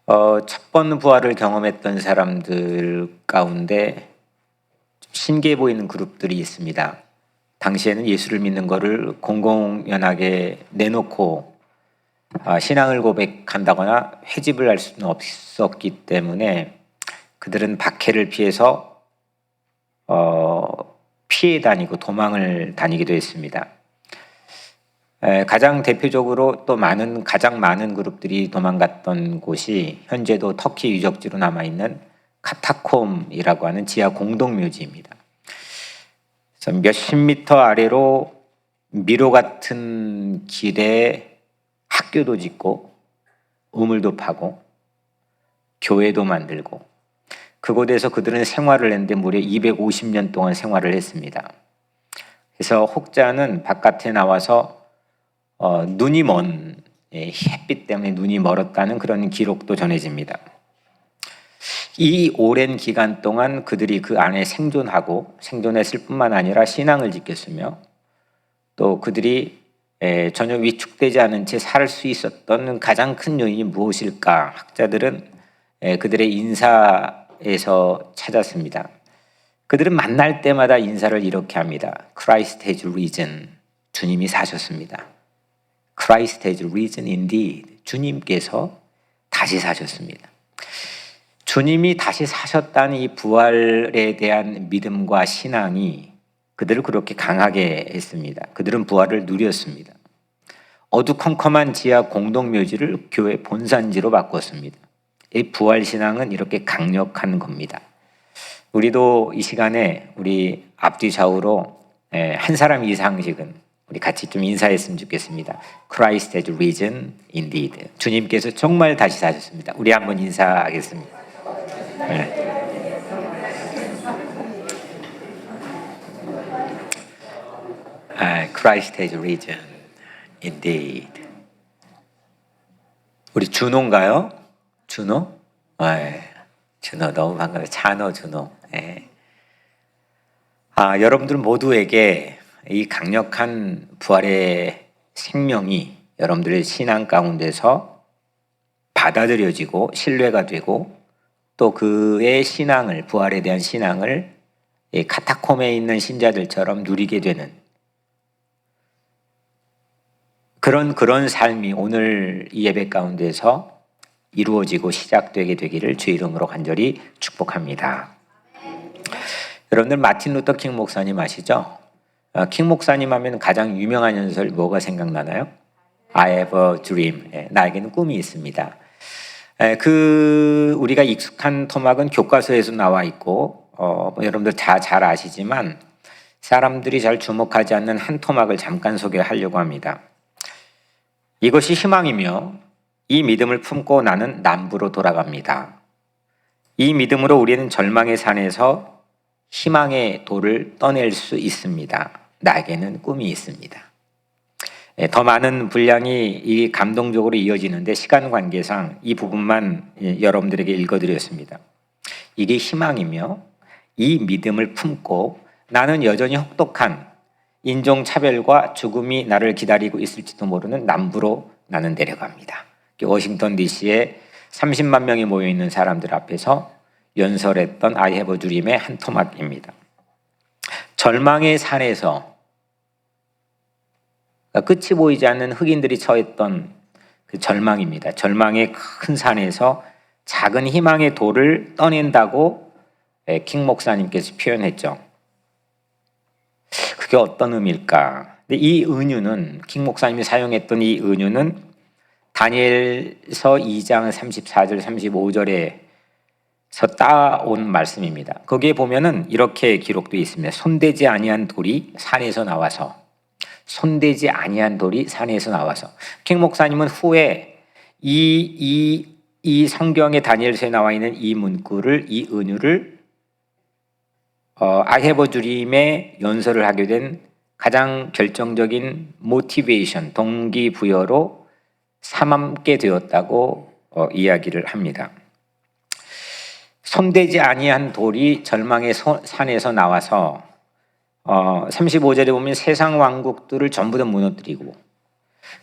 첫 번 부활을 경험했던 사람들 가운데 좀 신기해 보이는 그룹들이 있습니다. 당시에는 예수를 믿는 것을 공공연하게 내놓고 신앙을 고백한다거나 회집을 할 수는 없었기 때문에 그들은 박해를 피해서 피해 다니고 도망을 다니기도 했습니다. 가장 대표적으로 또 가장 많은 그룹들이 도망갔던 곳이 현재도 터키 유적지로 남아있는 카타콤이라고 하는 지하 공동묘지입니다. 그래서 몇십 미터 아래로 미로 같은 길에 학교도 짓고 우물도 파고 교회도 만들고 그곳에서 그들은 생활을 했는데 무려 250년 동안 생활을 했습니다. 그래서 혹자는 바깥에 나와서 눈이 햇빛 때문에 눈이 멀었다는 그런 기록도 전해집니다. 이 오랜 기간 동안 그들이 그 안에 생존했을 뿐만 아니라 신앙을 지켰으며 또 그들이 전혀 위축되지 않은 채 살 수 있었던 가장 큰 요인이 무엇일까? 학자들은 그들의 인사에서 찾았습니다. 그들은 만날 때마다 인사를 이렇게 합니다. Christ has risen. 주님이 사셨습니다. Christ has risen indeed. 주님께서 다시 사셨습니다. 주님이 다시 사셨다는 이 부활에 대한 믿음과 신앙이 그들을 그렇게 강하게 했습니다. 그들은 부활을 누렸습니다. 어두컴컴한 지하 공동묘지를 교회 본산지로 바꿨습니다. 이 부활 신앙은 이렇게 강력한 겁니다. 우리도 이 시간에 우리 앞뒤 좌우로 한 사람 이상씩은 우리 같이 좀 인사했으면 좋겠습니다. Christ has risen indeed. 주님께서 정말 다시 사셨습니다. 우리 한번 인사하겠습니다. Christ has risen indeed. 우리 준호인가요? 준호? 준호 너무 반가워요. 찬호 준호. 여러분들 모두에게 이 강력한 부활의 생명이 여러분들의 신앙 가운데서 받아들여지고 신뢰가 되고 또 그의 신앙을, 부활에 대한 신앙을 이 카타콤에 있는 신자들처럼 누리게 되는 그런 삶이 오늘 이 예배 가운데서 이루어지고 시작되게 되기를 주의 이름으로 간절히 축복합니다. 여러분들 마틴 루터 킹 목사님 아시죠? 킹 목사님 하면 가장 유명한 연설 뭐가 생각나나요? I have a dream. 나에게는 꿈이 있습니다. 우리가 익숙한 토막은 교과서에서 나와 있고 여러분들 다 잘 아시지만 사람들이 잘 주목하지 않는 한 토막을 잠깐 소개하려고 합니다. 이것이 희망이며 이 믿음을 품고 나는 남부로 돌아갑니다. 이 믿음으로 우리는 절망의 산에서 희망의 도를 떠낼 수 있습니다. 나에게는 꿈이 있습니다. 더 많은 분량이 이 감동적으로 이어지는데 시간 관계상 이 부분만 여러분들에게 읽어드렸습니다. 이게 희망이며 이 믿음을 품고 나는 여전히 혹독한 인종차별과 죽음이 나를 기다리고 있을지도 모르는 남부로 나는 내려갑니다. 워싱턴 DC에 30만 명이 모여있는 사람들 앞에서 연설했던 I have a dream의 한 토막입니다. 절망의 산에서 끝이 보이지 않는 흑인들이 처했던 그 절망입니다. 절망의 큰 산에서 작은 희망의 돌을 떠낸다고 킹 목사님께서 표현했죠. 그게 어떤 의미일까? 근데 이 은유는 킹 목사님이 사용했던 이 은유는 다니엘서 2장 34절 35절에서 따온 말씀입니다. 거기에 보면은 이렇게 기록되어 있습니다. 손대지 아니한 돌이 산에서 나와서 킹 목사님은 후에 이 성경의 다니엘서에 나와 있는 이 문구를 이 은유를 I have a dream에 연설을 하게 된 가장 결정적인 모티베이션, 동기부여로 삼게 되었다고 이야기를 합니다. 손대지 아니한 돌이 절망의 산에서 나와서 35절에 보면 세상 왕국들을 전부 다 무너뜨리고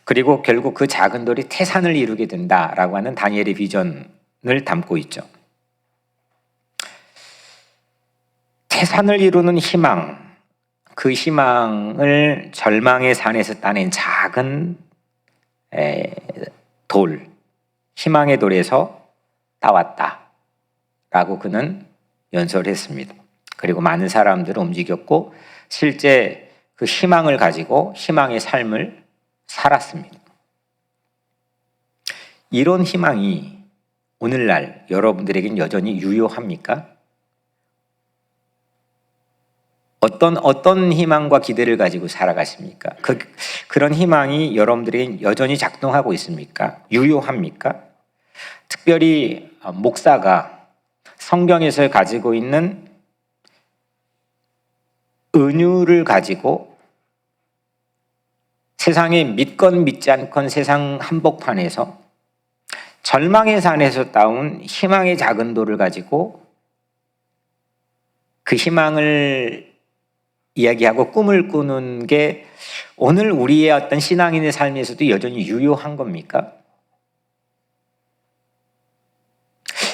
그리고 결국 그 작은 돌이 태산을 이루게 된다라고 하는 다니엘의 비전 담고 있죠. 태산을 이루는 희망, 그 희망을 절망의 산에서 따낸 작은 돌, 희망의 돌에서 따왔다 라고 그는 연설했습니다. 그리고 많은 사람들을 움직였고 실제 그 희망을 가지고 희망의 삶을 살았습니다. 이런 희망이 오늘날 여러분들에겐 여전히 유효합니까? 어떤 희망과 기대를 가지고 살아가십니까? 그런 희망이 여러분들에겐 여전히 작동하고 있습니까? 유효합니까? 특별히 목사가 성경에서 가지고 있는 은유를 가지고 세상에 믿건 믿지 않건 세상 한복판에서 절망의 산에서 따온 희망의 작은 돌을 가지고 그 희망을 이야기하고 꿈을 꾸는 게 오늘 우리의 어떤 신앙인의 삶에서도 여전히 유효한 겁니까?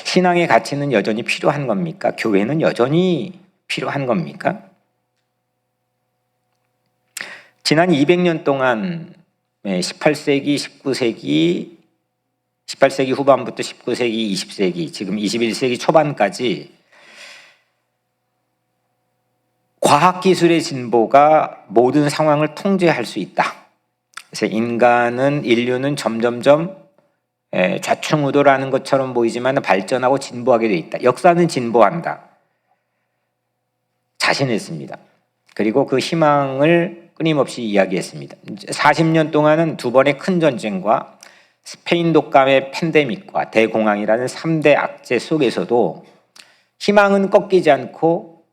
신앙의 가치는 여전히 필요한 겁니까? 교회는 여전히 필요한 겁니까? 지난 200년 동안 18세기, 19세기, 18세기 후반부터 19세기, 20세기, 지금 21세기 초반까지 과학기술의 진보가 모든 상황을 통제할 수 있다. 그래서 인류는 점점점 좌충우돌하는 것처럼 보이지만 발전하고 진보하게 돼 있다. 역사는 진보한다. 자신했습니다. 그리고 그 희망을 끊임없이 이야기했습니다. 40년 동안은 두 번의 큰 전쟁과 스페인 독감의 팬데믹과 대공황이라는 3대 악재 속에서도 희망은 꺾이지 않고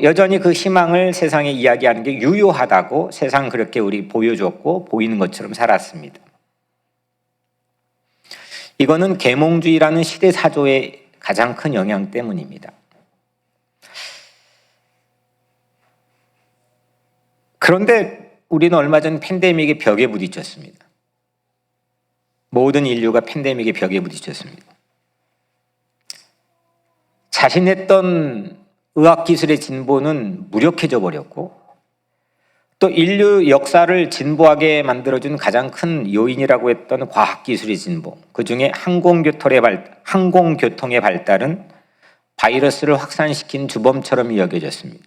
여전히 그 희망을 세상에 이야기하는 게 유효하다고 세상 그렇게 우리 보여줬고 보이는 것처럼 살았습니다. 이거는 계몽주의라는 시대 사조의 가장 큰 영향 때문입니다. 그런데 우리는 얼마 전 팬데믹의 벽에 부딪혔습니다. 모든 인류가 팬데믹의 벽에 부딪혔습니다. 자신했던 의학기술의 진보는 무력해져 버렸고 또 인류 역사를 진보하게 만들어준 가장 큰 요인이라고 했던 과학기술의 진보, 그중에 항공교통의 발달은 바이러스를 확산시킨 주범처럼 여겨졌습니다.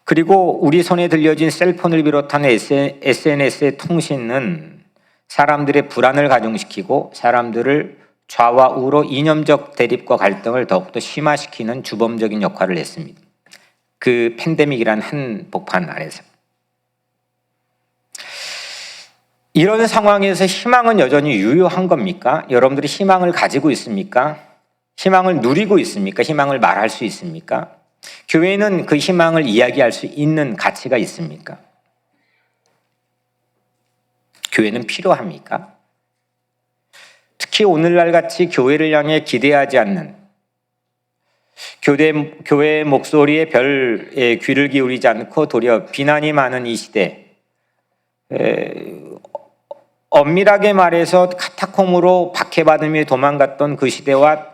그리고 우리 손에 들려진 셀폰을 비롯한 SNS의 통신은 사람들의 불안을 가중시키고 사람들을 좌와 우로 이념적 대립과 갈등을 더욱더 심화시키는 주범적인 역할을 했습니다. 그 팬데믹이란 한 복판 안에서. 이런 상황에서 희망은 여전히 유효한 겁니까? 여러분들이 희망을 가지고 있습니까? 희망을 누리고 있습니까? 희망을 말할 수 있습니까? 교회는 그 희망을 이야기할 수 있는 가치가 있습니까? 교회는 필요합니까? 특히 오늘날 같이 교회를 향해 기대하지 않는, 교회의 목소리에 별 귀를 기울이지 않고 도리어 비난이 많은 이 시대, 엄밀하게 말해서 카타콤으로 박해받으며 도망갔던 그 시대와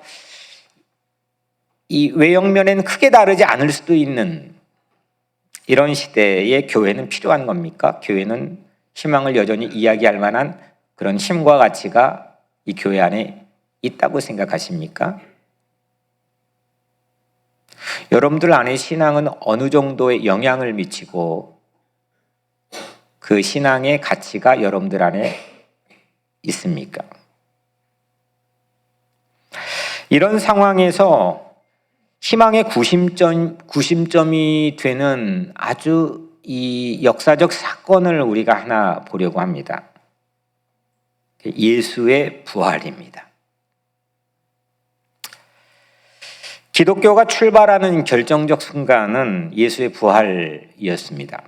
이 외형면에는 크게 다르지 않을 수도 있는 이런 시대에 교회는 필요한 겁니까? 교회는 희망을 여전히 이야기할 만한 그런 힘과 가치가 이 교회 안에 있다고 생각하십니까? 여러분들 안에 신앙은 어느 정도의 영향을 미치고 그 신앙의 가치가 여러분들 안에 있습니까? 이런 상황에서 희망의 구심점이 되는 아주 이 역사적 사건을 우리가 하나 보려고 합니다. 예수의 부활입니다. 기독교가 출발하는 결정적 순간은 예수의 부활이었습니다.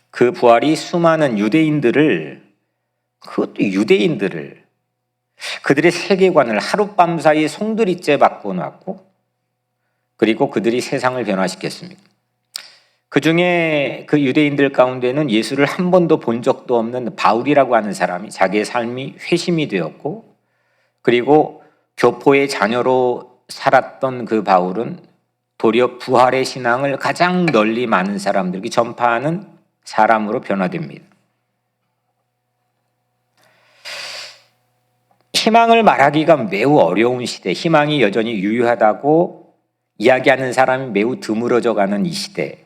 그 부활이 수많은 유대인들을, 그들의 세계관을 하룻밤 사이에 송두리째 바꿔놨고, 그리고 그들이 세상을 변화시켰습니다. 그 중에 그 유대인들 가운데는 예수를 한 번도 본 적도 없는 바울이라고 하는 사람이 자기의 삶이 회심이 되었고, 그리고 교포의 자녀로 살았던 그 바울은 도리어 부활의 신앙을 가장 널리 많은 사람들에게 전파하는 사람으로 변화됩니다. 희망을 말하기가 매우 어려운 시대, 희망이 여전히 유효하다고 이야기하는 사람이 매우 드물어져가는 이 시대,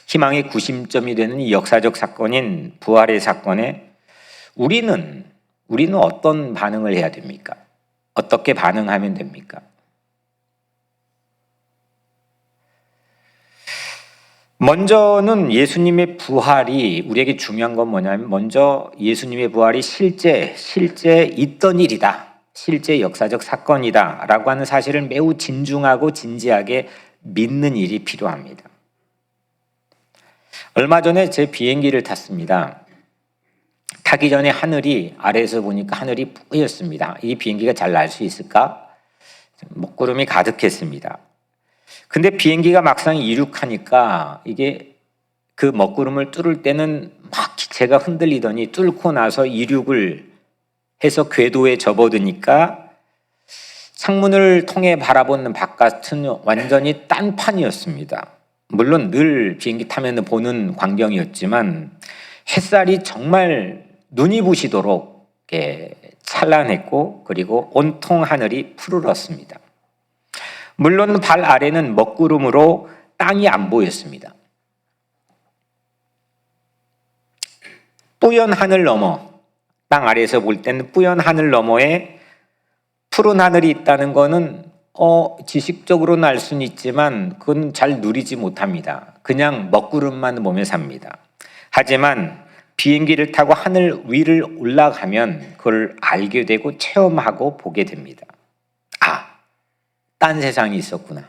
희망의 구심점이 되는 이 역사적 사건인 부활의 사건에 우리는 어떤 반응을 해야 됩니까? 어떻게 반응하면 됩니까? 먼저는 예수님의 부활이 우리에게 중요한 건 뭐냐면, 먼저 예수님의 부활이 실제 있던 일이다, 실제 역사적 사건이다 라고 하는 사실을 매우 진중하고 진지하게 믿는 일이 필요합니다. 얼마 전에 제 비행기를 탔습니다. 타기 전에 하늘이, 아래에서 보니까 하늘이 뿌였습니다. 이 비행기가 잘 날 수 있을까? 먹구름이 가득했습니다. 근데 비행기가 막상 이륙하니까 이게 그 먹구름을 뚫을 때는 막 기체가 흔들리더니 뚫고 나서 이륙을 해서 궤도에 접어드니까 창문을 통해 바라보는 바깥은 완전히 딴판이었습니다. 물론 늘 비행기 타면 보는 광경이었지만 햇살이 정말 눈이 부시도록 찬란했고, 그리고 온통 하늘이 푸르렀습니다. 물론 발 아래는 먹구름으로 땅이 안 보였습니다. 뿌연 하늘 너머, 땅 아래에서 볼 때는 뿌연 하늘 너머에 푸른 하늘이 있다는 것은 지식적으로는 알 수는 있지만 그건 잘 누리지 못합니다. 그냥 먹구름만 보며 삽니다. 하지만 비행기를 타고 하늘 위를 올라가면 그걸 알게 되고 체험하고 보게 됩니다. 딴 세상이 있었구나.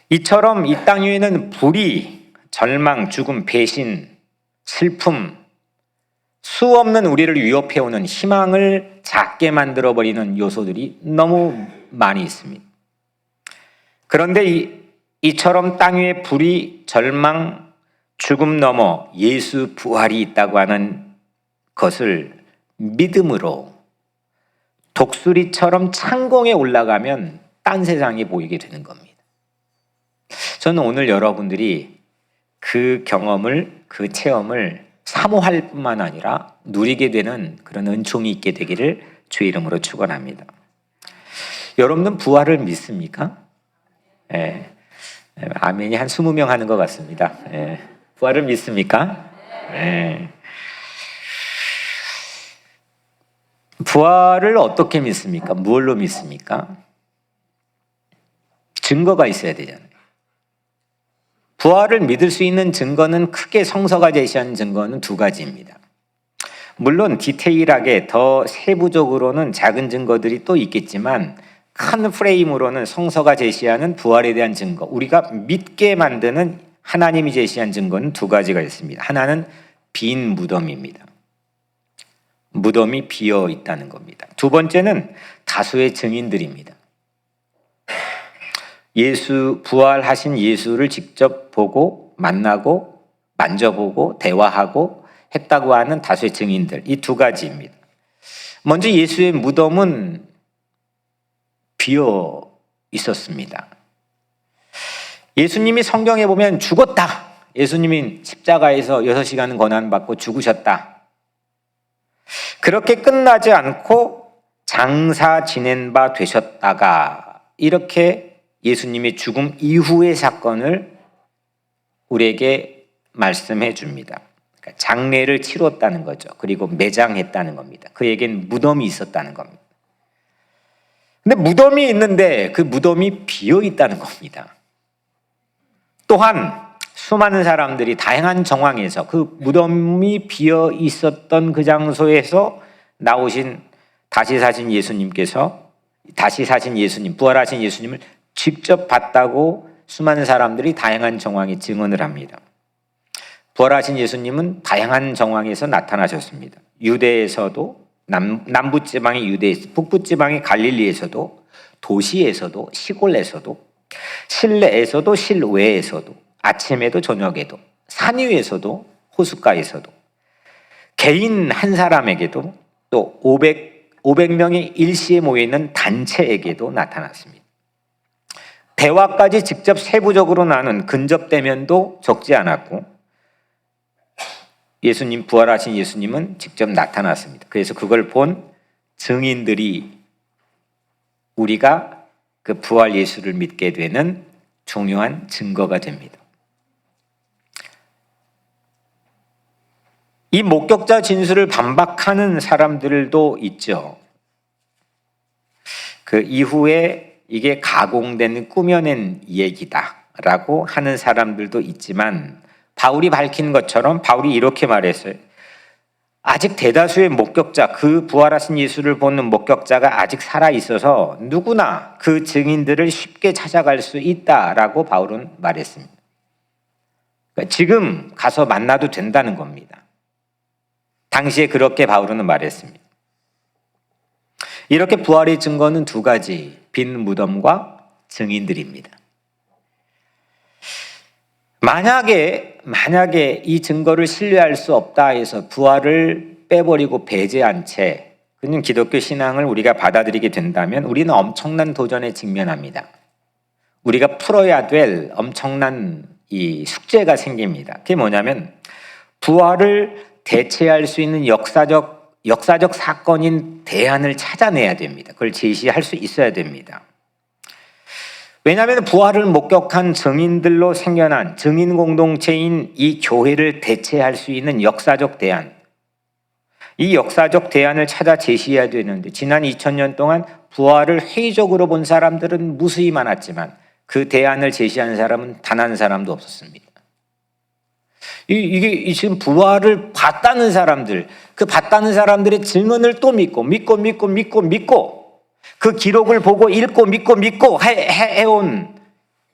이처럼 이 땅 위에는 불의, 절망, 죽음, 배신, 슬픔, 수없는 우리를 위협해오는 희망을 작게 만들어버리는 요소들이 너무 많이 있습니다. 그런데 이처럼 땅 위에 불의, 절망, 죽음 넘어 예수 부활이 있다고 하는 것을 믿음으로 독수리처럼 창공에 올라가면 딴 세상이 보이게 되는 겁니다. 저는 오늘 여러분들이 그 경험을, 그 체험을 사모할 뿐만 아니라 누리게 되는 그런 은총이 있게 되기를 주의 이름으로 축원합니다. 여러분은 부활을 믿습니까? 아멘이 한 20명 하는 것 같습니다. 부활을 믿습니까? 부활을 어떻게 믿습니까? 무엇로 믿습니까? 증거가 있어야 되잖아요. 부활을 믿을 수 있는 증거는 크게 성서가 제시하는 증거는 두 가지입니다. 물론 디테일하게 더 세부적으로는 작은 증거들이 또 있겠지만 큰 프레임으로는 성서가 제시하는 부활에 대한 증거, 우리가 믿게 만드는 하나님이 제시한 증거는 두 가지가 있습니다. 하나는 빈 무덤입니다. 무덤이 비어 있다는 겁니다. 두 번째는 다수의 증인들입니다. 부활하신 예수를 직접 보고 만나고 만져보고 대화하고 했다고 하는 다수의 증인들, 이 두 가지입니다. 먼저 예수의 무덤은 비어 있었습니다. 예수님이 성경에 보면 죽었다, 예수님이 십자가에서 6시간 고난받고 죽으셨다, 그렇게 끝나지 않고 장사 지낸 바 되셨다가, 이렇게 예수님의 죽음 이후의 사건을 우리에게 말씀해 줍니다. 그러니까 장례를 치렀다는 거죠. 그리고 매장했다는 겁니다. 그에겐 무덤이 있었다는 겁니다. 근데 무덤이 있는데 그 무덤이 비어 있다는 겁니다. 또한 수많은 사람들이 다양한 정황에서 그 무덤이 비어 있었던 그 장소에서 나오신 다시 사신 예수님, 부활하신 예수님을 직접 봤다고 수많은 사람들이 다양한 정황에 증언을 합니다. 부활하신 예수님은 다양한 정황에서 나타나셨습니다. 유대에서도, 남부지방의 유대에서, 북부지방의 갈릴리에서도, 도시에서도, 시골에서도, 실내에서도 실외에서도, 아침에도 저녁에도, 산 위에서도, 호숫가에서도, 개인 한 사람에게도, 또 500 500명이 일시에 모여있는 단체에게도 나타났습니다. 대화까지 직접 세부적으로 나눈 근접대면도 적지 않았고 예수님, 부활하신 예수님은 직접 나타났습니다. 그래서 그걸 본 증인들이 우리가 그 부활 예수를 믿게 되는 중요한 증거가 됩니다. 이 목격자 진술을 반박하는 사람들도 있죠. 그 이후에 이게 가공된 꾸며낸 얘기다라고 하는 사람들도 있지만 바울이 밝힌 것처럼 바울이 이렇게 말했어요. 아직 대다수의 목격자, 그 부활하신 예수를 보는 목격자가 아직 살아있어서 누구나 그 증인들을 쉽게 찾아갈 수 있다라고 바울은 말했습니다. 그러니까 지금 가서 만나도 된다는 겁니다. 당시에 그렇게 바울은 말했습니다. 이렇게 부활의 증거는 두 가지, 빈 무덤과 증인들입니다. 만약에 이 증거를 신뢰할 수 없다 해서 부활을 빼버리고 배제한 채 그냥 기독교 신앙을 우리가 받아들이게 된다면 우리는 엄청난 도전에 직면합니다. 우리가 풀어야 될 엄청난 이 숙제가 생깁니다. 그게 뭐냐면 부활을 대체할 수 있는 역사적 사건인 대안을 찾아내야 됩니다. 그걸 제시할 수 있어야 됩니다. 왜냐하면 부활을 목격한 증인들로 생겨난 증인 공동체인 이 교회를 대체할 수 있는 역사적 대안, 이 역사적 대안을 찾아 제시해야 되는데 지난 2000년 동안 부활을 회의적으로 본 사람들은 무수히 많았지만 그 대안을 제시한 사람은 단 한 사람도 없었습니다. 이게 지금 부활을 봤다는 사람들, 그 봤다는 사람들의 증언을 또 믿고 그 기록을 보고 읽고 믿고 해온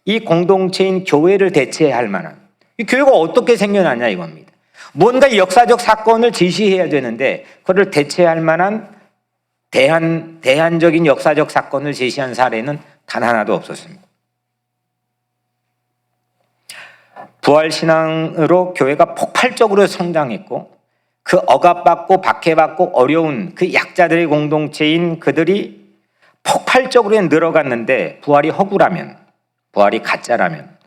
이 공동체인 교회를 대체할 만한 이 교회가 어떻게 생겨나냐 이겁니다. 뭔가 역사적 사건을 제시해야 되는데 그걸 대체할 만한 대안적인 역사적 사건을 제시한 사례는 단 하나도 없었습니다. 부활신앙으로 교회가 폭발적으로 성장했고 그 억압받고 박해받고 어려운 그 약자들의 공동체인 그들이 폭발적으로 늘어갔는데 부활이 허구라면, 부활이 가짜라면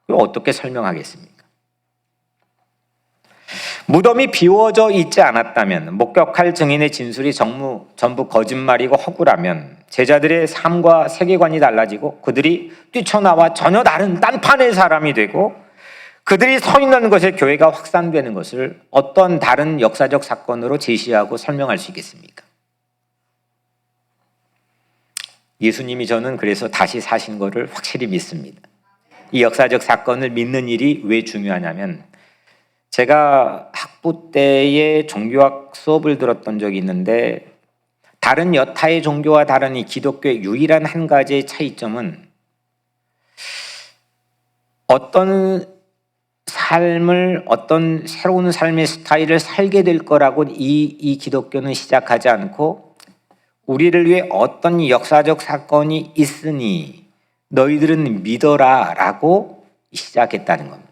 그걸 어떻게 설명하겠습니까? 무덤이 비워져 있지 않았다면, 목격할 증인의 진술이 전부 거짓말이고 허구라면 제자들의 삶과 세계관이 달라지고 그들이 뛰쳐나와 전혀 다른 딴판의 사람이 되고 그들이 서 있는 것에 교회가 확산되는 것을 어떤 다른 역사적 사건으로 제시하고 설명할 수 있겠습니까? 예수님이 저는 그래서 다시 사신 것을 확실히 믿습니다. 이 역사적 사건을 믿는 일이 왜 중요하냐면 제가 학부 때에 종교학 수업을 들었던 적이 있는데 다른 여타의 종교와 다른 이 기독교의 유일한 한 가지의 차이점은 어떤 새로운 삶의 스타일을 살게 될 거라고 이 기독교는 시작하지 않고 우리를 위해 어떤 역사적 사건이 있으니 너희들은 믿어라 라고 시작했다는 겁니다.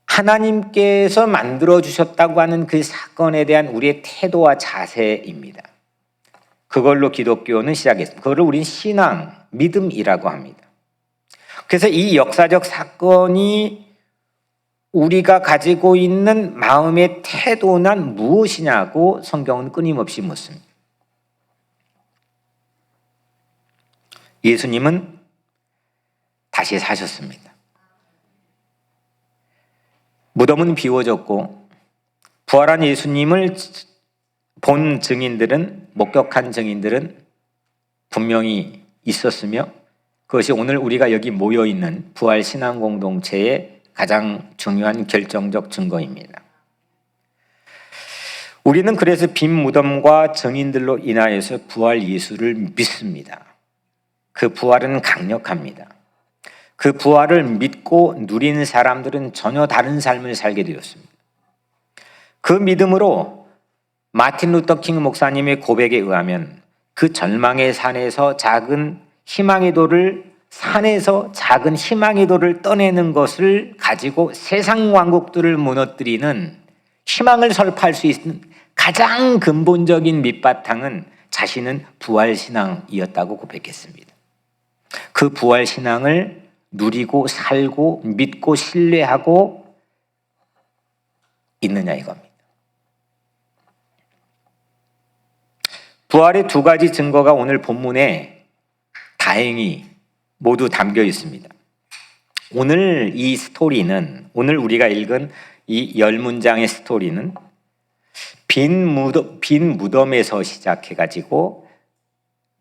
하나님께서 만들어주셨다고 하는 그 사건에 대한 우리의 태도와 자세입니다. 그걸로 기독교는 시작했습니다. 그걸 우리는 신앙, 믿음이라고 합니다. 그래서 이 역사적 사건이 우리가 가지고 있는 마음의 태도는 무엇이냐고 성경은 끊임없이 묻습니다. 예수님은 다시 사셨습니다. 무덤은 비워졌고 부활한 예수님을 본 증인들은, 목격한 증인들은 분명히 있었으며 그것이 오늘 우리가 여기 모여있는 부활 신앙 공동체의 가장 중요한 결정적 증거입니다. 우리는 그래서 빈 무덤과 증인들로 인하여서 부활 예수를 믿습니다. 그 부활은 강력합니다. 그 부활을 믿고 누리는 사람들은 전혀 다른 삶을 살게 되었습니다. 그 믿음으로 마틴 루터 킹 목사님의 고백에 의하면 그 절망의 산에서 작은 희망의 돌을 떠내는 것을 가지고 세상 왕국들을 무너뜨리는 희망을 설파할 수 있는 가장 근본적인 밑바탕은 자신은 부활신앙이었다고 고백했습니다. 그 부활신앙을 누리고 살고 믿고 신뢰하고 있느냐 이겁니다. 부활의 두 가지 증거가 오늘 본문에 다행히 모두 담겨 있습니다. 오늘 이 스토리는, 오늘 우리가 읽은 이 10문장의 스토리는 빈 무덤에서 시작해가지고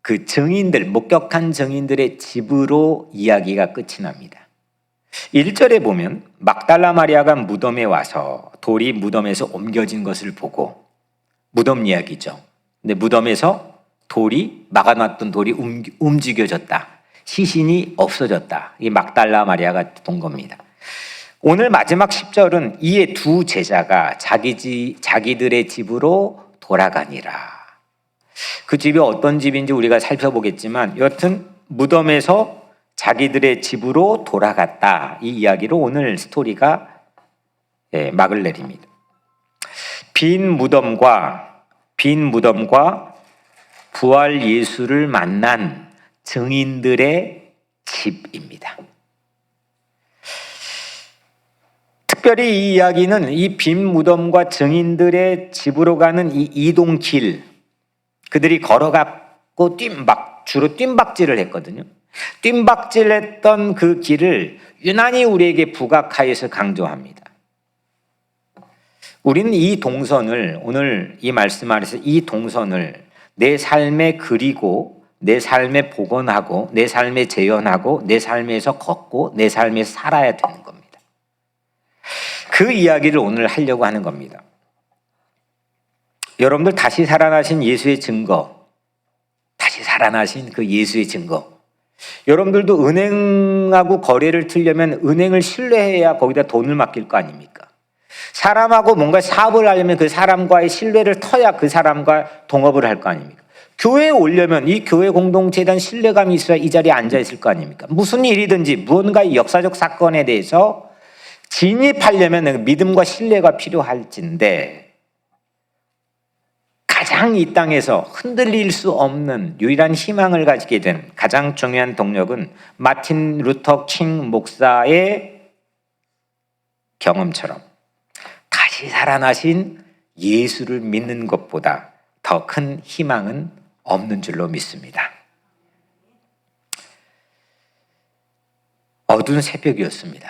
그 증인들, 목격한 증인들의 집으로 이야기가 끝이 납니다. 1절에 보면 막달라 마리아가 무덤에 와서 돌이 무덤에서 옮겨진 것을 보고, 무덤 이야기죠. 근데 무덤에서 돌이, 막아놨던 돌이 움직여졌다. 시신이 없어졌다. 이 막달라 마리아가 본 겁니다. 오늘 마지막 10절은 이에 두 제자가 자기들의 집으로 돌아가니라. 그 집이 어떤 집인지 우리가 살펴보겠지만 여튼 무덤에서 자기들의 집으로 돌아갔다. 이 이야기로 오늘 스토리가 막을 내립니다. 빈 무덤과 부활 예수를 만난 증인들의 집입니다. 특별히 이 이야기는 이 빈 무덤과 증인들의 집으로 가는 이 이동길, 그들이 걸어갔고 주로 뜀박질을 했거든요. 뜀박질했던 그 길을 유난히 우리에게 부각하여서 강조합니다. 우리는 이 동선을, 오늘 이 말씀 아래서 이 동선을 내 삶에 그리고 내 삶에 복원하고 내 삶에 재현하고 내 삶에서 걷고 내 삶에 살아야 되는 겁니다. 그 이야기를 오늘 하려고 하는 겁니다. 여러분들 다시 살아나신 예수의 증거, 다시 살아나신 그 예수의 증거. 여러분들도 은행하고 거래를 틀려면 은행을 신뢰해야 거기다 돈을 맡길 거 아닙니까? 사람하고 뭔가 사업을 하려면 그 사람과의 신뢰를 터야 그 사람과 동업을 할 거 아닙니까? 교회에 오려면 이 교회 공동체에 대한 신뢰감이 있어야 이 자리에 앉아 있을 거 아닙니까? 무슨 일이든지 무언가 역사적 사건에 대해서 진입하려면 믿음과 신뢰가 필요할진데, 가장 이 땅에서 흔들릴 수 없는 유일한 희망을 가지게 된 가장 중요한 동력은 마틴 루터 킹 목사의 경험처럼 다시 살아나신 예수를 믿는 것보다 더 큰 희망은 없는 줄로 믿습니다. 어두운 새벽이었습니다.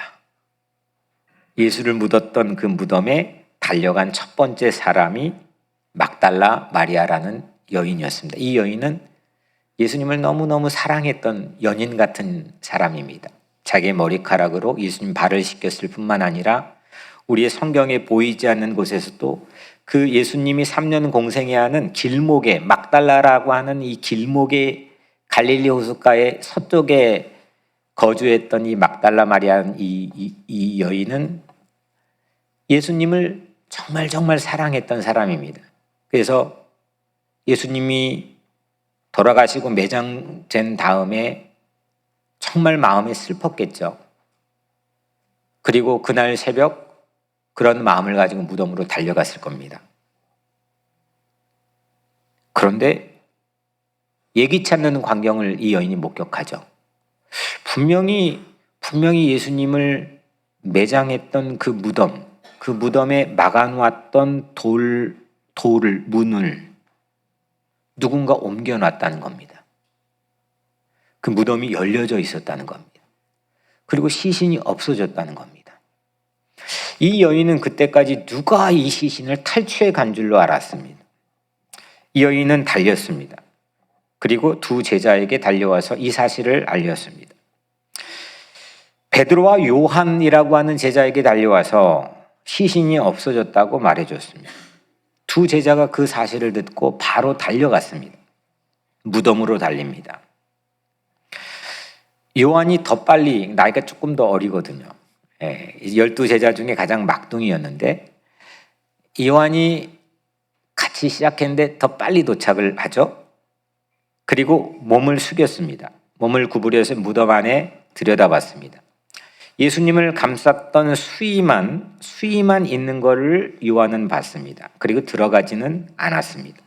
예수를 묻었던 그 무덤에 달려간 첫 번째 사람이 막달라 마리아라는 여인이었습니다. 이 여인은 예수님을 너무너무 사랑했던 연인 같은 사람입니다. 자기의 머리카락으로 예수님 발을 씻겼을 뿐만 아니라 우리의 성경에 보이지 않는 곳에서도 그 예수님이 3년 공생해야 하는 길목에, 막달라라고 하는 이 길목에, 갈릴리 호숫가의 서쪽에 거주했던 이 막달라 마리아는 이 여인은 예수님을 정말 사랑했던 사람입니다. 그래서 예수님이 돌아가시고 매장된 다음에 정말 마음이 슬펐겠죠. 그리고 그날 새벽 그런 마음을 가지고 무덤으로 달려갔을 겁니다. 그런데 예기치 않는 광경을 이 여인이 목격하죠. 분명히 예수님을 매장했던 그 무덤에 막아놓았던 문을 누군가 옮겨놨다는 겁니다. 그 무덤이 열려져 있었다는 겁니다. 그리고 시신이 없어졌다는 겁니다. 이 여인은 그때까지 누가 이 시신을 탈취해 간 줄로 알았습니다. 이 여인은 달렸습니다. 그리고 두 제자에게 달려와서 이 사실을 알렸습니다. 베드로와 요한이라고 하는 제자에게 달려와서 시신이 없어졌다고 말해줬습니다. 두 제자가 그 사실을 듣고 바로 달려갔습니다. 무덤으로 달립니다. 요한이 더 빨리, 나이가 조금 더 어리거든요. 12제자 중에 가장 막둥이였는데 요한이 같이 시작했는데 더 빨리 도착을 하죠. 그리고 몸을 숙였습니다. 몸을 구부려서 무덤 안에 들여다봤습니다. 예수님을 감쌌던 수의만 있는 것을 요한은 봤습니다. 그리고 들어가지는 않았습니다.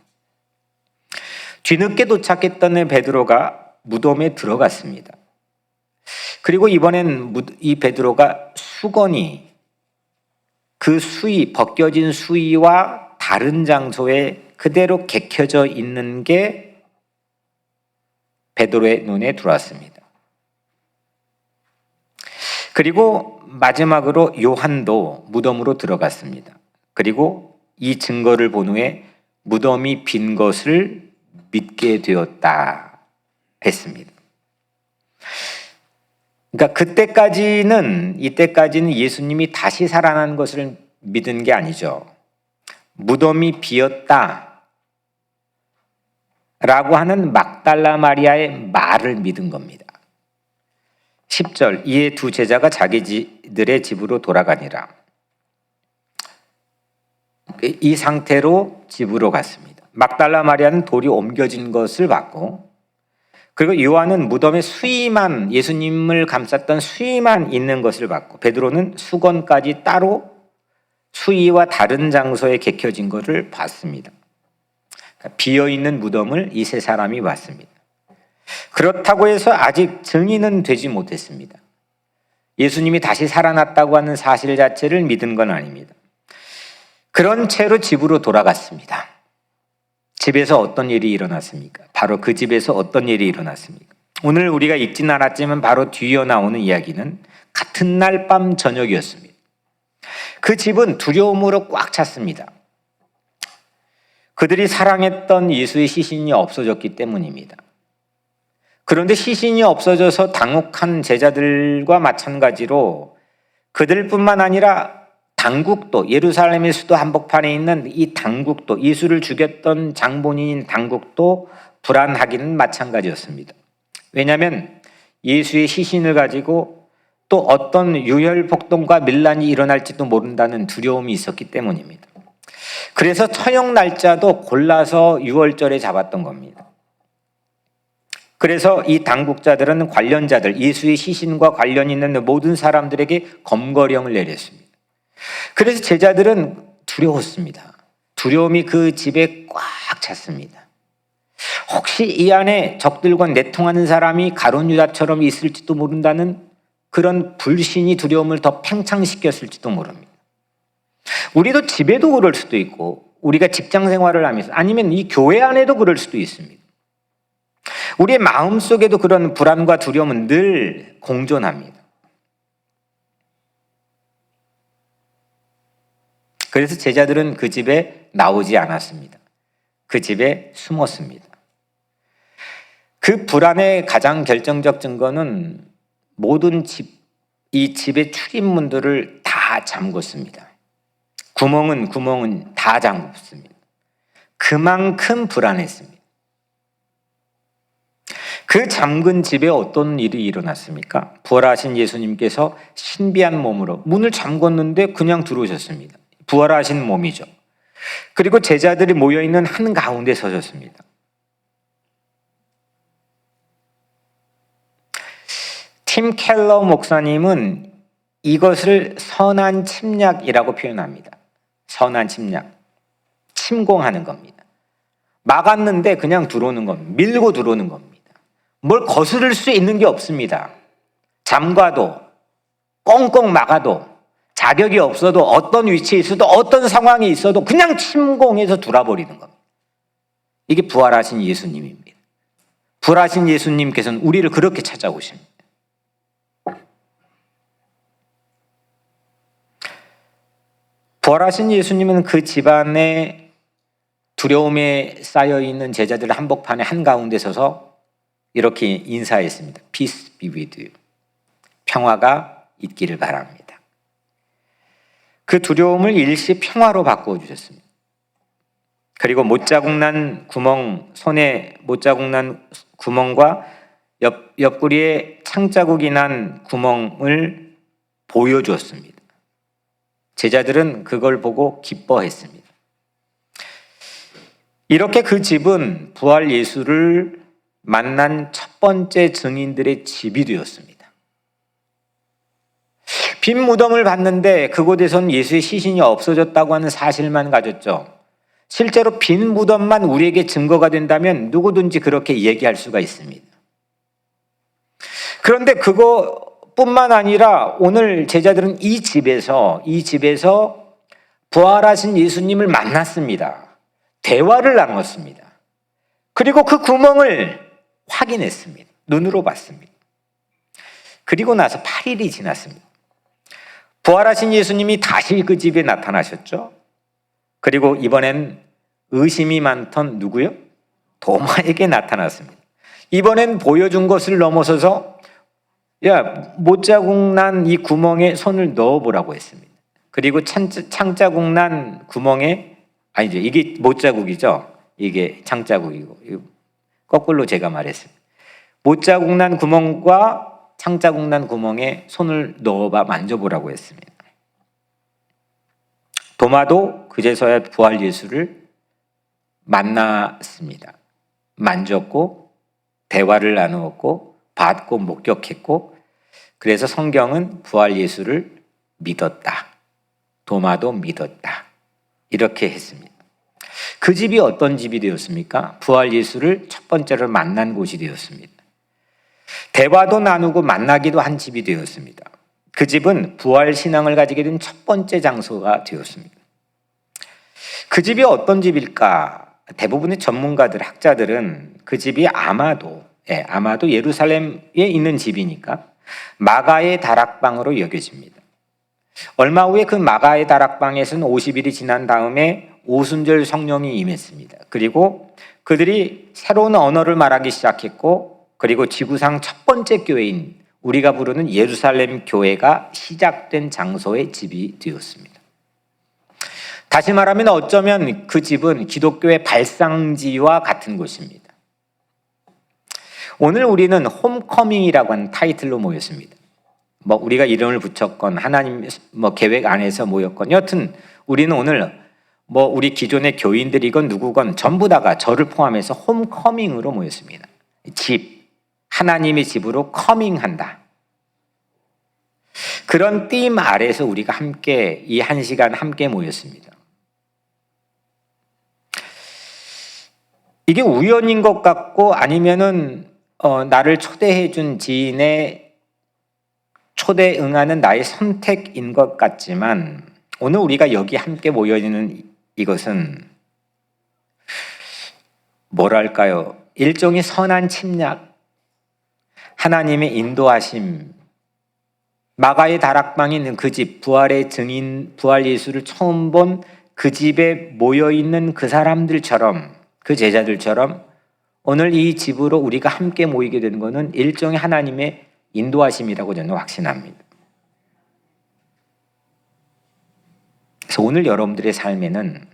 뒤늦게 도착했던 베드로가 무덤에 들어갔습니다. 그리고 이번엔 이 베드로가 수건이 그 벗겨진 수의와 다른 장소에 그대로 개켜져 있는 게 베드로의 눈에 들어왔습니다. 그리고 마지막으로 요한도 무덤으로 들어갔습니다. 그리고 이 증거를 본 후에 무덤이 빈 것을 믿게 되었다 했습니다. 그러니까 이때까지는 예수님이 다시 살아난 것을 믿은 게 아니죠. 무덤이 비었다 라고 하는 막달라 마리아의 말을 믿은 겁니다. 10절, 이에 두 제자가 자기들의 집으로 돌아가니라. 이 상태로 집으로 갔습니다. 막달라 마리아는 돌이 옮겨진 것을 봤고, 그리고 요한은 무덤에 예수님을 감쌌던 수의만 있는 것을 봤고, 베드로는 수건까지 따로 수의와 다른 장소에 개켜진 것을 봤습니다. 그러니까 비어있는 무덤을 이 세 사람이 봤습니다. 그렇다고 해서 아직 증인은 되지 못했습니다. 예수님이 다시 살아났다고 하는 사실 자체를 믿은 건 아닙니다. 그런 채로 집으로 돌아갔습니다. 집에서 어떤 일이 일어났습니까? 바로 그 집에서 어떤 일이 일어났습니까? 오늘 우리가 읽진 않았지만 바로 뒤이어 나오는 이야기는 같은 날 밤 저녁이었습니다. 그 집은 두려움으로 꽉 찼습니다. 그들이 사랑했던 예수의 시신이 없어졌기 때문입니다. 그런데 시신이 없어져서 당혹한 제자들과 마찬가지로 그들뿐만 아니라 당국도, 예루살렘의 수도 한복판에 있는 이 당국도, 예수를 죽였던 장본인인 당국도 불안하기는 마찬가지였습니다. 왜냐하면 예수의 시신을 가지고 또 어떤 유혈폭동과 밀란이 일어날지도 모른다는 두려움이 있었기 때문입니다. 그래서 처형 날짜도 골라서 6월절에 잡았던 겁니다. 그래서 이 당국자들은 관련자들, 예수의 시신과 관련 있는 모든 사람들에게 검거령을 내렸습니다. 그래서 제자들은 두려웠습니다. 두려움이 그 집에 꽉 찼습니다. 혹시 이 안에 적들과 내통하는 사람이 가룟 유다처럼 있을지도 모른다는 그런 불신이 두려움을 더 팽창시켰을지도 모릅니다. 우리도 집에도 그럴 수도 있고, 우리가 직장 생활을 하면서, 아니면 이 교회 안에도 그럴 수도 있습니다. 우리의 마음속에도 그런 불안과 두려움은 늘 공존합니다. 그래서 제자들은 그 집에 나오지 않았습니다. 그 집에 숨었습니다. 그 불안의 가장 결정적 증거는 모든 이 집의 출입문들을 다 잠궜습니다. 구멍은 다 잠궜습니다. 그만큼 불안했습니다. 그 잠근 집에 어떤 일이 일어났습니까? 부활하신 예수님께서 신비한 몸으로 문을 잠궜는데 그냥 들어오셨습니다. 부활하신 몸이죠. 그리고 제자들이 모여있는 한가운데 서셨습니다. 팀 켈러 목사님은 이것을 선한 침략이라고 표현합니다. 선한 침략. 침공하는 겁니다. 막았는데 그냥 들어오는 겁니다. 밀고 들어오는 겁니다. 뭘 거스를 수 있는 게 없습니다. 잠가도 꽁꽁 막아도 자격이 없어도 어떤 위치에 있어도 어떤 상황이 있어도 그냥 침공해서 돌아버리는 겁니다. 이게 부활하신 예수님입니다. 부활하신 예수님께서는 우리를 그렇게 찾아오십니다. 부활하신 예수님은 그 집안에 두려움에 쌓여있는 제자들 한복판에 한가운데 서서 이렇게 인사했습니다. Peace be with you. 평화가 있기를 바랍니다. 그 두려움을 일시 평화로 바꿔주셨습니다. 그리고 손에 못자국 난 구멍과 옆구리에 창자국이 난 구멍을 보여주었습니다. 제자들은 그걸 보고 기뻐했습니다. 이렇게 그 집은 부활 예수를 만난 첫 번째 증인들의 집이 되었습니다. 빈 무덤을 봤는데 그곳에선 예수의 시신이 없어졌다고 하는 사실만 가졌죠. 실제로 빈 무덤만 우리에게 증거가 된다면 누구든지 그렇게 얘기할 수가 있습니다. 그런데 그것뿐만 아니라 오늘 제자들은 이 집에서 부활하신 예수님을 만났습니다. 대화를 나눴습니다. 그리고 그 구멍을 확인했습니다. 눈으로 봤습니다. 그리고 나서 8일이 지났습니다. 부활하신 예수님이 다시 그 집에 나타나셨죠. 그리고 이번엔 의심이 많던 누구요? 도마에게 나타났습니다. 이번엔 보여준 것을 넘어서서 못자국 난 이 구멍에 손을 넣어보라고 했습니다. 그리고 창자국 난 구멍에, 아니죠, 이게 못자국이죠. 이게 창자국이고, 거꾸로 제가 말했습니다. 못자국 난 구멍과 창자국 난 구멍에 손을 넣어봐 만져보라고 했습니다. 도마도 그제서야 부활 예수를 만났습니다. 만졌고 대화를 나누었고 받고 목격했고, 그래서 성경은 부활 예수를 믿었다. 도마도 믿었다. 이렇게 했습니다. 그 집이 어떤 집이 되었습니까? 부활 예수를 첫 번째로 만난 곳이 되었습니다. 대화도 나누고 만나기도 한 집이 되었습니다. 그 집은 부활 신앙을 가지게 된 첫 번째 장소가 되었습니다. 그 집이 어떤 집일까? 대부분의 전문가들, 학자들은 그 집이 아마도 예루살렘에 있는 집이니까 마가의 다락방으로 여겨집니다. 얼마 후에 그 마가의 다락방에서는 50일이 지난 다음에 오순절 성령이 임했습니다. 그리고 그들이 새로운 언어를 말하기 시작했고, 그리고 지구상 첫 번째 교회인 우리가 부르는 예루살렘 교회가 시작된 장소의 집이 되었습니다. 다시 말하면 어쩌면 그 집은 기독교의 발상지와 같은 곳입니다. 오늘 우리는 홈커밍이라고 하는 타이틀로 모였습니다. 우리가 이름을 붙였건 하나님 계획 안에서 모였건, 여튼 우리는 오늘 우리 기존의 교인들이건 누구건 전부 다가 저를 포함해서 홈커밍으로 모였습니다. 집, 하나님의 집으로 커밍한다. 그런 띠임 아래서 우리가 함께 이 한 시간 함께 모였습니다. 이게 우연인 것 같고, 아니면은 나를 초대해 준 지인의 초대 응하는 나의 선택인 것 같지만, 오늘 우리가 여기 함께 모여 있는 이것은 뭐랄까요? 일종의 선한 침략, 하나님의 인도하심, 마가의 다락방에 있는 그 집, 부활의 증인, 부활 예수를 처음 본 그 집에 모여 있는 그 사람들처럼, 그 제자들처럼 오늘 이 집으로 우리가 함께 모이게 되는 것은 일종의 하나님의 인도하심이라고 저는 확신합니다. 그래서 오늘 여러분들의 삶에는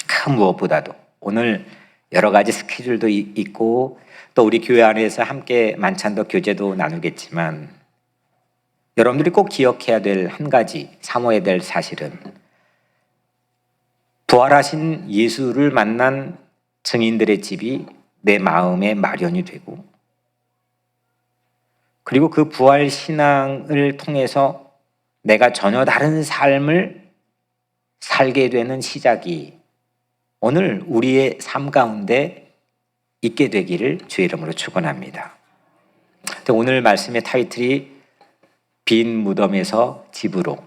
그 무엇보다도 오늘 여러 가지 스케줄도 있고 또 우리 교회 안에서 함께 만찬도 교제도 나누겠지만, 여러분들이 꼭 기억해야 될 한 가지, 사모해야 될 사실은 부활하신 예수를 만난 증인들의 집이 내 마음에 마련이 되고, 그리고 그 부활 신앙을 통해서 내가 전혀 다른 삶을 살게 되는 시작이 오늘 우리의 삶 가운데 있게 되기를 주의 이름으로 축원합니다. 오늘 말씀의 타이틀이 빈 무덤에서 집으로.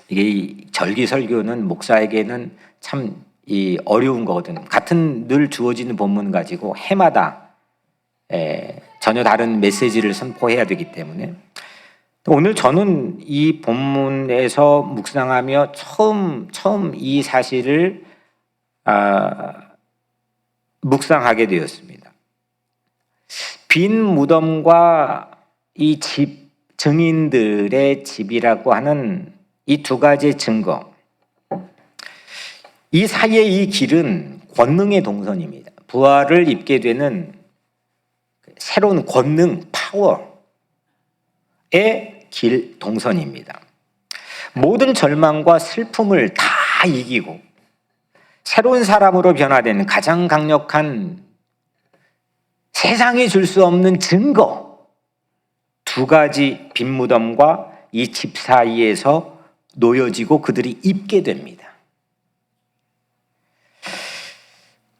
이게 절기설교는 목사에게는 참 어려운 거거든요. 같은 늘 주어지는 본문 가지고 해마다 전혀 다른 메시지를 선포해야 되기 때문에, 오늘 저는 이 본문에서 묵상하며 처음 이 사실을 묵상하게 되었습니다. 빈 무덤과 이 집, 증인들의 집이라고 하는 이 두 가지의 증거, 이 사이의 이 길은 권능의 동선입니다. 부활을 입게 되는 새로운 권능, 파워의 길, 동선입니다. 모든 절망과 슬픔을 다 이기고 새로운 사람으로 변화되는 가장 강력한, 세상이 줄 수 없는 증거, 두 가지 빈 무덤과 이 집 사이에서 놓여지고 그들이 입게 됩니다.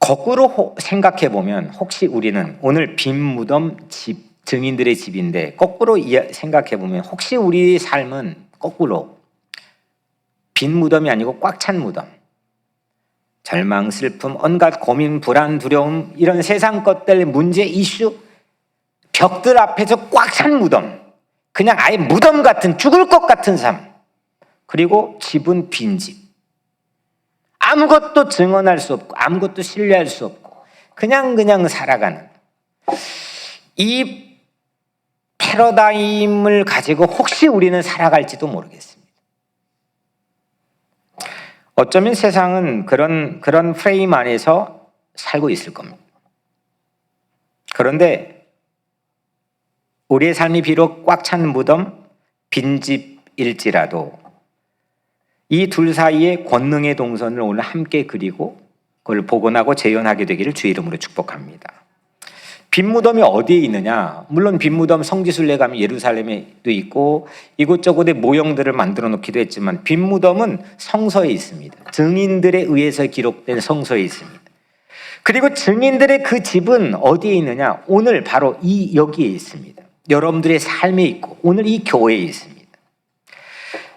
거꾸로 생각해 보면 혹시 우리는 오늘 빈 무덤 집, 증인들의 집인데 거꾸로 생각해 보면 혹시 우리의 삶은 거꾸로 빈 무덤이 아니고 꽉 찬 무덤, 절망, 슬픔, 온갖 고민, 불안, 두려움, 이런 세상 것들, 문제, 이슈, 벽들 앞에서 꽉 찬 무덤, 그냥 아예 무덤 같은, 죽을 것 같은 삶, 그리고 집은 빈집, 아무것도 증언할 수 없고 아무것도 신뢰할 수 없고 그냥 살아가는 이 패러다임을 가지고 혹시 우리는 살아갈지도 모르겠습니다. 어쩌면 세상은 그런 프레임 안에서 살고 있을 겁니다. 그런데 우리의 삶이 비록 꽉 찬 무덤, 빈집일지라도 이 둘 사이의 권능의 동선을 오늘 함께 그리고 그걸 복원하고 재현하게 되기를 주의 이름으로 축복합니다. 빈 무덤이 어디에 있느냐? 물론 빈 무덤 성지순례 가면 예루살렘에도 있고 이곳저곳에 모형들을 만들어 놓기도 했지만 빈 무덤은 성서에 있습니다. 증인들에 의해서 기록된 성서에 있습니다. 그리고 증인들의 그 집은 어디에 있느냐? 오늘 바로 여기에 있습니다. 여러분들의 삶에 있고 오늘 이 교회에 있습니다.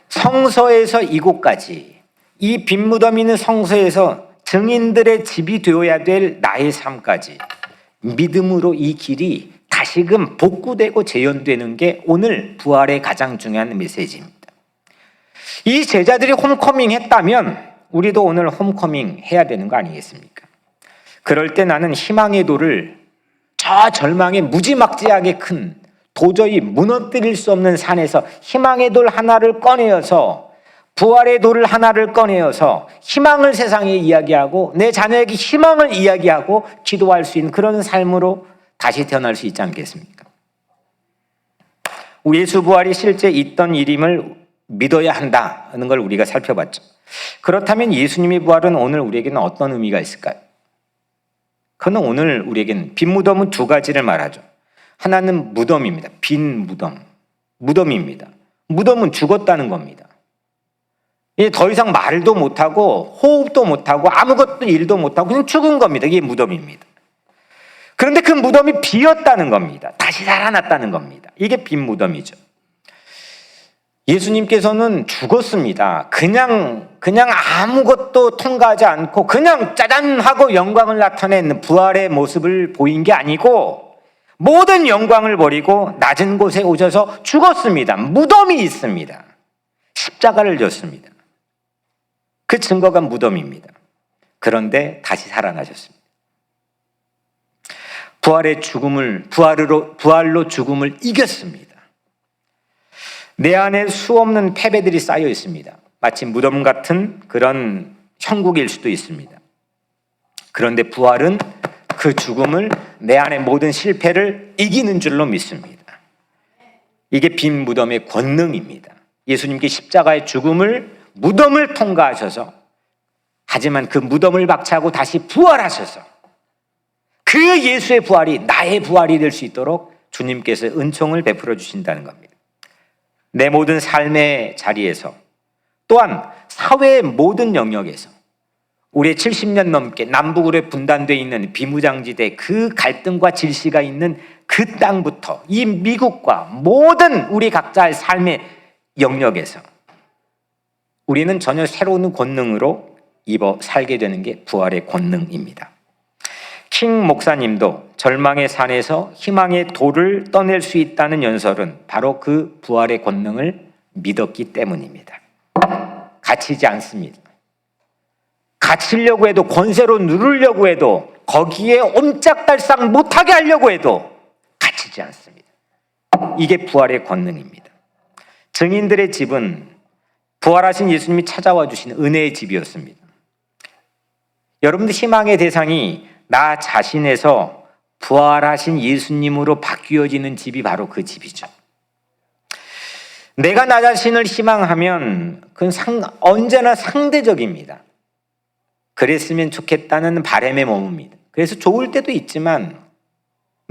성서에서 이곳까지 이 빈 무덤이 있는 성서에서 증인들의 집이 되어야 될 나의 삶까지 믿음으로 이 길이 다시금 복구되고 재현되는 게 오늘 부활의 가장 중요한 메시지입니다. 이 제자들이 홈커밍 했다면 우리도 오늘 홈커밍 해야 되는 거 아니겠습니까? 그럴 때 나는 희망의 돌을 저 절망의 무지막지하게 큰 도저히 무너뜨릴 수 없는 산에서 희망의 돌 하나를 꺼내어서 부활의 돌을 하나를 꺼내어서 희망을 세상에 이야기하고 내 자녀에게 희망을 이야기하고 기도할 수 있는 그런 삶으로 다시 태어날 수 있지 않겠습니까? 예수 부활이 실제 있던 일임을 믿어야 한다는 걸 우리가 살펴봤죠. 그렇다면 예수님의 부활은 오늘 우리에게는 어떤 의미가 있을까요? 그는 오늘 우리에게는 빈 무덤은 두 가지를 말하죠. 하나는 무덤입니다. 빈 무덤, 무덤입니다. 무덤은 죽었다는 겁니다. 더 이상 말도 못하고 호흡도 못하고 아무것도 일도 못하고 그냥 죽은 겁니다. 이게 무덤입니다. 그런데 그 무덤이 비었다는 겁니다. 다시 살아났다는 겁니다. 이게 빈 무덤이죠. 예수님께서는 죽었습니다. 그냥 아무것도 통과하지 않고 그냥 짜잔 하고 영광을 나타낸 부활의 모습을 보인 게 아니고 모든 영광을 버리고 낮은 곳에 오셔서 죽었습니다. 무덤이 있습니다. 십자가를 졌습니다. 그 증거가 무덤입니다. 그런데 다시 살아나셨습니다. 부활로 죽음을 이겼습니다. 내 안에 수없는 패배들이 쌓여 있습니다. 마치 무덤 같은 그런 형국일 수도 있습니다. 그런데 부활은 그 죽음을 내 안의 모든 실패를 이기는 줄로 믿습니다. 이게 빈 무덤의 권능입니다. 예수님께 십자가의 죽음을 무덤을 통과하셔서 하지만 그 무덤을 박차고 다시 부활하셔서 그 예수의 부활이 나의 부활이 될 수 있도록 주님께서 은총을 베풀어 주신다는 겁니다. 내 모든 삶의 자리에서 또한 사회의 모든 영역에서 우리의 70년 넘게 남북으로 분단되어 있는 비무장지대 그 갈등과 질시가 있는 그 땅부터 이 미국과 모든 우리 각자의 삶의 영역에서 우리는 전혀 새로운 권능으로 입어 살게 되는 게 부활의 권능입니다. 킹 목사님도 절망의 산에서 희망의 돌을 떠낼 수 있다는 연설은 바로 그 부활의 권능을 믿었기 때문입니다. 갇히지 않습니다. 갇히려고 해도 권세로 누르려고 해도 거기에 옴짝달싹 못하게 하려고 해도 갇히지 않습니다. 이게 부활의 권능입니다. 증인들의 집은 부활하신 예수님이 찾아와 주신 은혜의 집이었습니다. 여러분들 희망의 대상이 나 자신에서 부활하신 예수님으로 바뀌어지는 집이 바로 그 집이죠. 내가 나 자신을 희망하면 그건 언제나 상대적입니다. 그랬으면 좋겠다는 바람에 머뭅니다. 그래서 좋을 때도 있지만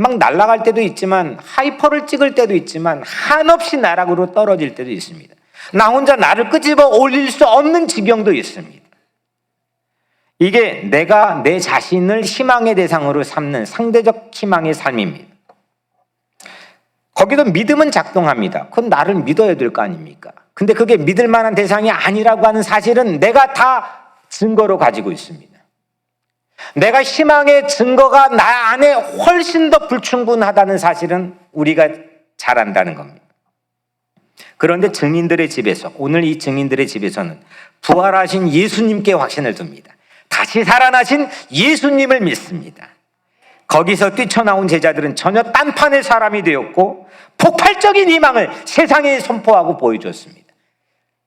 막 날아갈 때도 있지만 하이퍼를 찍을 때도 있지만 한없이 나락으로 떨어질 때도 있습니다. 나 혼자 나를 끄집어 올릴 수 없는 지경도 있습니다. 이게 내가 내 자신을 희망의 대상으로 삼는 상대적 희망의 삶입니다. 거기도 믿음은 작동합니다. 그건 나를 믿어야 될 거 아닙니까? 근데 그게 믿을 만한 대상이 아니라고 하는 사실은 내가 다 증거로 가지고 있습니다. 내가 희망의 증거가 나 안에 훨씬 더 불충분하다는 사실은 우리가 잘 안다는 겁니다. 그런데 증인들의 집에서, 오늘 이 증인들의 집에서는 부활하신 예수님께 확신을 둡니다. 다시 살아나신 예수님을 믿습니다. 거기서 뛰쳐나온 제자들은 전혀 딴판의 사람이 되었고 폭발적인 희망을 세상에 선포하고 보여줬습니다.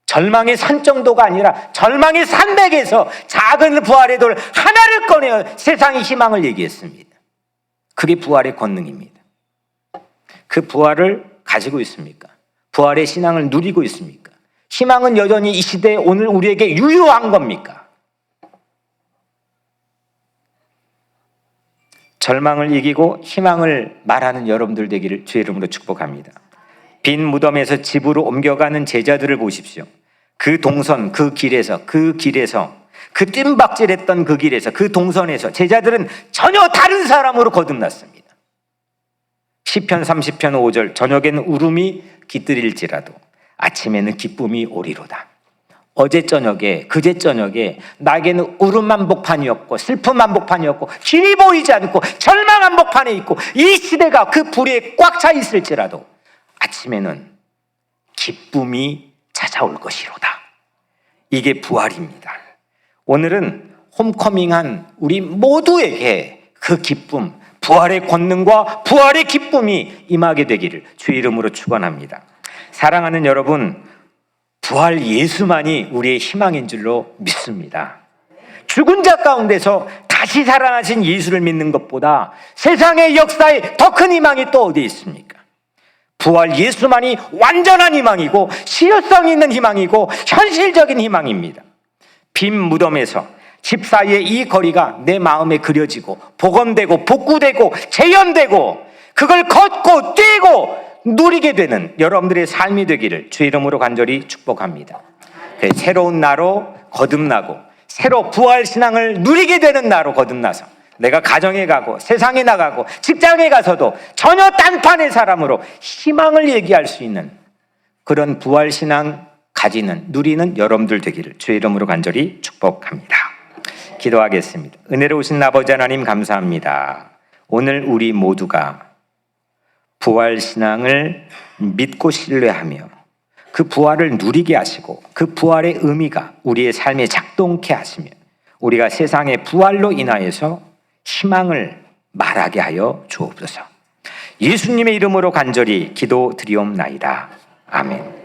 절망의 산 정도가 아니라 절망의 산맥에서 작은 부활의 돌 하나를 꺼내어 세상의 희망을 얘기했습니다. 그게 부활의 권능입니다. 그 부활을 가지고 있습니까? 부활의 신앙을 누리고 있습니까? 희망은 여전히 이 시대에 오늘 우리에게 유효한 겁니까? 절망을 이기고 희망을 말하는 여러분들 되기를 주의 이름으로 축복합니다. 빈 무덤에서 집으로 옮겨가는 제자들을 보십시오. 그 동선, 그 길에서 그 뜀박질했던 그 길에서 그 동선에서 제자들은 전혀 다른 사람으로 거듭났습니다. 시편 30편 5절 저녁에는 울음이 깃들일지라도 아침에는 기쁨이 오리로다. 어제 저녁에 그제 저녁에 나에게는 울음 한복판이었고 슬픔 한복판이었고 길이 보이지 않고 절망 한복판에 있고 이 시대가 그 불에 꽉 차 있을지라도 아침에는 기쁨이 찾아올 것이로다. 이게 부활입니다. 오늘은 홈커밍한 우리 모두에게 그 기쁨, 부활의 권능과 부활의 기쁨이 임하게 되기를 주의 이름으로 축원합니다. 사랑하는 여러분, 부활 예수만이 우리의 희망인 줄로 믿습니다. 죽은 자 가운데서 다시 살아나신 예수를 믿는 것보다 세상의 역사에 더 큰 희망이 또 어디에 있습니까? 부활 예수만이 완전한 희망이고 실효성 있는 희망이고 현실적인 희망입니다. 빈 무덤에서 집 사이의 이 거리가 내 마음에 그려지고 복원되고 복구되고 재현되고 그걸 걷고 뛰고 누리게 되는 여러분들의 삶이 되기를 주의 이름으로 간절히 축복합니다. 새로운 나로 거듭나고 새로 부활 신앙을 누리게 되는 나로 거듭나서 내가 가정에 가고 세상에 나가고 직장에 가서도 전혀 딴판의 사람으로 희망을 얘기할 수 있는 그런 부활 신앙 가지는 누리는 여러분들 되기를 주의 이름으로 간절히 축복합니다. 기도하겠습니다. 은혜로우신 아버지 하나님 감사합니다. 오늘 우리 모두가 부활 신앙을 믿고 신뢰하며 그 부활을 누리게 하시고 그 부활의 의미가 우리의 삶에 작동케 하시며 우리가 세상의 부활로 인하여서 희망을 말하게 하여 주옵소서. 예수님의 이름으로 간절히 기도드리옵나이다. 아멘.